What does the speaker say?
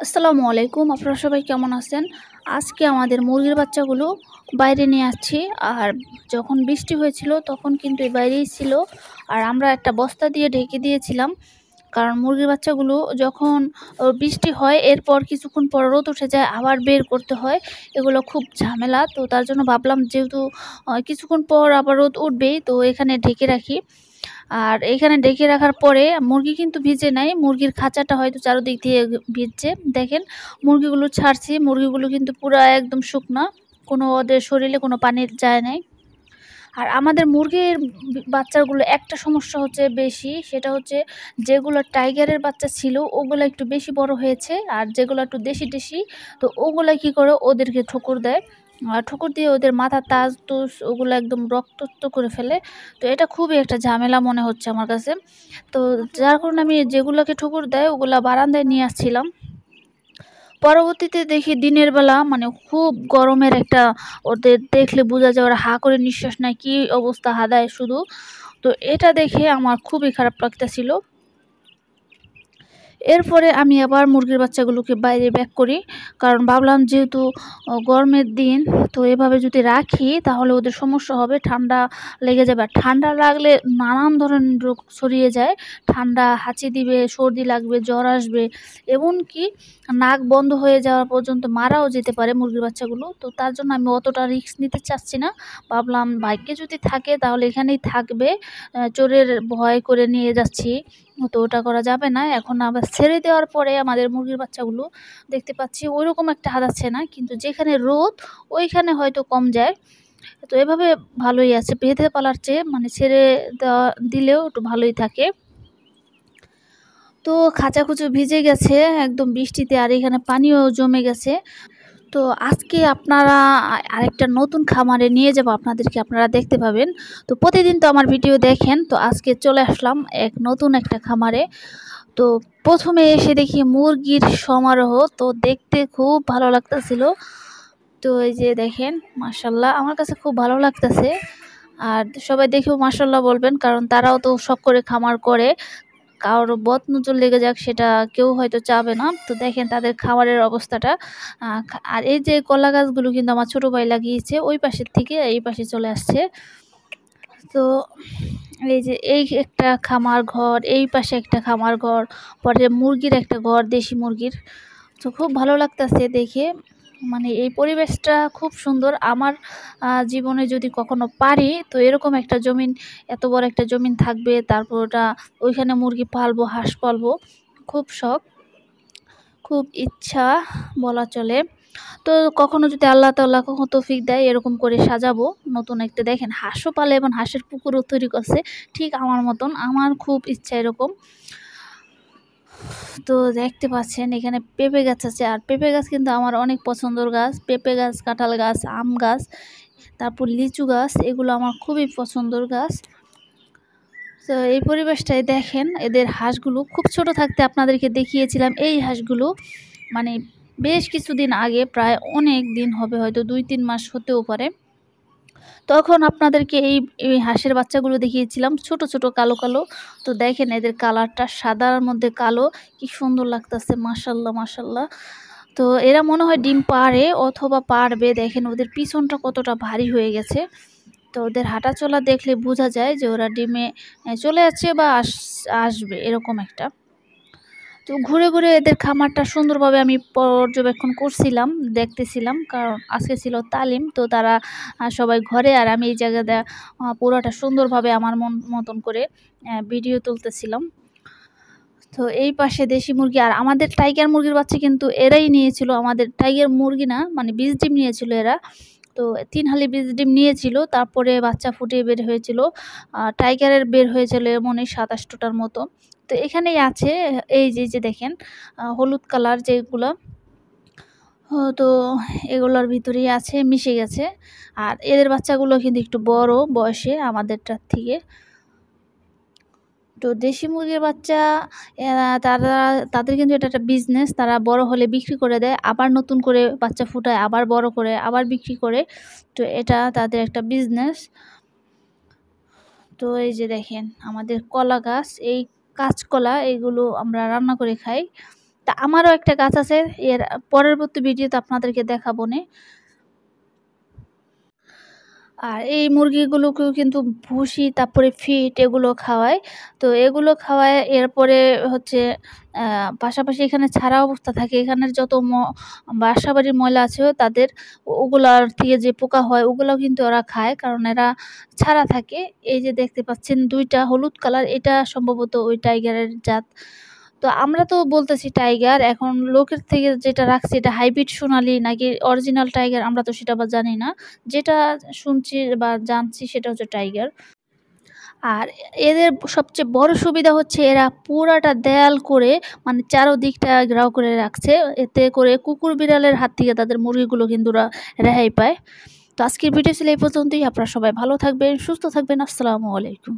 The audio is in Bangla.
আসসালামু আলাইকুম। আপনারা সবাই কেমন আছেন? আজকে আমাদের মুরগির বাচ্চাগুলো বাইরে নিয়ে আসছি। আর যখন বৃষ্টি হয়েছিল তখন কিন্তু এই বাইরেই ছিল। আর আমরা একটা বস্তা দিয়ে ঢেকে দিয়েছিলাম। কারণ মুরগির বাচ্চাগুলো যখন বৃষ্টি হয় এরপর কিছুক্ষণ পর রোদ উঠে যায় আবার বের করতে হয়। এগুলো খুব ঝামেলা। তো তার জন্য ভাবলাম যেহেতু কিছুক্ষণ পর আবার রোদ উঠবেই, তো এখানে ঢেকে রাখি। আর এখানে ঢেকে রাখার পরে মুরগি কিন্তু ভিজে নাই। মুরগির খাঁচাটা হয়তো চারদিক দিয়ে ভিজছে। দেখেন মুরগিগুলো ছাড়ছি, মুরগিগুলো কিন্তু পুরা একদম শুকনা। কোনো ওদের শরীরে কোনো পানি যায় নাই। আর আমাদের মুরগির বাচ্চাগুলো একটা সমস্যা হচ্ছে বেশি, সেটা হচ্ছে যেগুলো টাইগারের বাচ্চা ছিল ওগুলো একটু বেশি বড় হয়েছে, আর যেগুলো একটু দেশি তো ওগুলা কি করে ওদেরকে ঠোকর দেয়। আর ঠোকর দিয়ে ওদের মাথার তাজ তুজ ওগুলো একদম রক্তাক্ত করে ফেলে। তো এটা খুবই একটা ঝামেলা মনে হচ্ছে আমার কাছে। তো যার কারণে আমি যেগুলোকে ঠোকর দেয় ওগুলা বারান্দায় নিয়ে আসছিলাম। পরবর্তীতে দেখি দিনের বেলা মানে খুব গরমের একটা, ওদের দেখলে বোঝা যায় ওরা হা করে নিঃশ্বাস নেয়, কি অবস্থা হাদায় শুধু। তো এটা দেখে আমার খুবই খারাপ লাগতেছিল। এরপরে আমি আবার মুরগির বাচ্চাগুলোকে বাইরে ব্যাক করি। কারণ ভাবলাম যেহেতু গরমের দিন, তো এভাবে যদি রাখি তাহলে ওদের সমস্যা হবে, ঠান্ডা লেগে যাবে। আর ঠান্ডা লাগলে নানান ধরনের রোগ ছড়িয়ে যায়। ঠান্ডা হাঁচি দিবে, সর্দি লাগবে, জ্বর আসবে, এমনকি নাক বন্ধ হয়ে যাওয়া পর্যন্ত মারাও যেতে পারে মুরগির বাচ্চাগুলো। তো তার জন্য আমি অতটা রিস্ক নিতে চাচ্ছি না। ভাবলাম ভাগ্যে যদি থাকে তাহলে এখানেই থাকবে। চোরের ভয় করে নিয়ে যাচ্ছি, তো ওটা করা যাবে না। এখন আবার ছেড়ে দেওয়ার পরে আমাদের মুরগির বাচ্চাগুলো দেখতে পাচ্ছি ওইরকম একটা হারাচ্ছে না, কিন্তু যেখানে রোদ ওইখানে হয়তো কম যায়। তো এভাবে ভালোই আছে, বেঁধে পালার চেয়ে মানে ছেড়ে দেওয়া দিলেও একটু ভালোই থাকে। তো খাঁচাখুচো ভিজে গেছে একদম বৃষ্টিতে, আর এখানে পানিও জমে গেছে। তো আজকে আপনারা আরেকটা নতুন খামারে নিয়ে যাব আপনাদেরকে, আপনারা দেখতে পাবেন। তো প্রতিদিন তো আমার ভিডিও দেখেন, তো আজকে চলে আসলাম নতুন একটা খামারে। তো প্রথমে এসে দেখি মুরগির সমারোহ, তো দেখতে খুব ভালো লাগতেছিল। তো এই যে দেখেন, মাশাল্লাহ আমার কাছে খুব ভালো লাগতেছে। আর সবাই দেখেও মাশাল্লাহ বলবেন, কারণ তারাও তো শখ করে খামার করে। কারোর বদনজর লেগে যাক সেটা কেউ হয়তো চাবে না। তো দেখেন তাদের খাবারের অবস্থাটা। আর এই যে কলা গাছগুলো কিন্তু আমার ছোট ভাই লাগিয়েছে, ওই পাশের থেকে এই পাশে চলে আসছে। তো এই যে এই একটা খামার ঘর, এই পাশে একটা খামার ঘর, পরে মুরগির একটা ঘর, দেশি মুরগির। তো খুব ভালো লাগতেছে দেখে, মানে এই পরিবেশটা খুব সুন্দর। আমার জীবনে যদি কখনো পারি তো এরকম একটা জমিন, এত বড় একটা জমিন থাকবে, তারপর ওটা ওইখানে মুরগি পালবো, হাঁস পালবো, খুব শখ, খুব ইচ্ছা বলা চলে। তো কখনো যদি আল্লাহ তাআলা কখনো তৌফিক দেয় এরকম করে সাজাবো নতুন একটা। দেখেন হাঁসও পালে এবং হাঁসের পুকুরও তৈরি করছে ঠিক আমার মতন, আমার খুব ইচ্ছা এরকম। তো দেখতে পাচ্ছেন এখানে পেঁপে গাছ আছে, আর পেঁপে গাছ কিন্তু আমার অনেক পছন্দের গাছ। পেঁপে গাছ, কাঁঠাল গাছ, আম গাছ, তারপর লিচু গাছ, এগুলো আমার খুবই পছন্দের গাছ। তো এই পরিবেশটাই দেখেন, এদের হাঁসগুলো খুব ছোট থাকতে আপনাদেরকে দেখিয়েছিলাম এই হাঁসগুলো, মানে বেশ কিছুদিন আগে, প্রায় অনেক দিন হবে, হয়তো 2-3 মাস হতেও পারে। তখন আপনাদেরকে এই হাঁসের বাচ্চাগুলো দেখিয়েছিলাম, ছোট ছোট কালো কালো। তো দেখেন এদের কালারটা সাদার মধ্যে কালো, কি সুন্দর লাগতেছে, মাশাল্লাহ মাশাল্লাহ। তো এরা মনে হয় ডিম পাড়ে অথবা পারবে। দেখেন ওদের পিছনটা কতটা ভারী হয়ে গেছে। তো ওদের হাঁটা চলা দেখলে বোঝা যায় যে ওরা ডিমে চলে যাচ্ছে বা আসবে এরকম একটা। তো ঘুরে ঘুরে এদের খামারটা সুন্দরভাবে আমি পর্যবেক্ষণ করছিলাম, দেখতেছিলাম, কারণ আজকে ছিল তালিম। তো তারা সবাই ঘরে, আর আমি এই জায়গাটা পুরোটা সুন্দরভাবে আমার মতন করে ভিডিও তুলতেছিলাম। তো এই পাশে দেশি মুরগি, আর আমাদের টাইগার মুরগির বাচ্চা কিন্তু এরাই নিয়েছিল। আমাদের টাইগার মুরগি না, মানে বীজ ডিম নিয়েছিল এরা। তো 3 হালি বীজ ডিম নিয়েছিল, তারপরে বাচ্চা ফুটিয়ে বের হয়েছিল। টাইগারের বের হয়েছিল এমনই 27টার মতো। তো এখানেই আছে, এই যে দেখেন হলুদ কালার যেগুলা, তো এগুলোর ভিতরেই আছে, মিশে গেছে। আর এদের বাচ্চাগুলো কিন্তু একটু বড় বয়সে আমাদেরটার থেকে। তো দেশি মুরগির বাচ্চা তারা, তাদের কিন্তু এটা একটা বিজনেস। তারা বড় হলে বিক্রি করে দেয়, আবার নতুন করে বাচ্চা ফুটায়, আবার বড় করে আবার বিক্রি করে। তো এটা তাদের একটা বিজনেস। তো এই যে দেখেন আমাদের কলা গাছ, এই কাঁচকলা, এগুলো আমরা রান্না করে খাই। তা আমারও একটা গাছ আছে, এর পরবর্তী ভিডিওতে আপনাদেরকে দেখাবো নে। আর এই মুরগিগুলোকেও কিন্তু ভুসি তারপরে ফিড এগুলো খাওয়ায়। তো এগুলো খাওয়ায় এরপরে হচ্ছে পাশাপাশি এখানে ছাড়া অবস্থা থাকে। এখানের যত বাসাবাড়ির ময়লা আছে তাদের ওগুলার থেকে যে পোকা হয় ওগুলাও কিন্তু ওরা খায়। কারণ এরা ছাড়া থাকে। এই যে দেখতে পাচ্ছেন ২ টা হলুদ কালার, এটা সম্ভবত ওই টাইগারের জাত। তো আমরা তো বলতেছি টাইগার, এখন লোকের থেকে যেটা রাখছি এটা হাইব্রিড সোনালী নাকি অরিজিনাল টাইগার আমরা তো সেটা আবার জানি না। যেটা শুনছি বা জানছি সেটা হচ্ছে টাইগার। আর এদের সবচেয়ে বড় সুবিধা হচ্ছে এরা পুরাটা দেয়াল করে মানে চারদিকটা ঘেরাও করে রাখছে। এতে করে কুকুর বিড়ালের হাত থেকে তাদের মুরগিগুলো কিন্তু ওরা রেহাই পায়। তো আজকের ভিডিও ছিল এই পর্যন্তই। আপনারা সবাই ভালো থাকবেন, সুস্থ থাকবেন। আসসালামু আলাইকুম।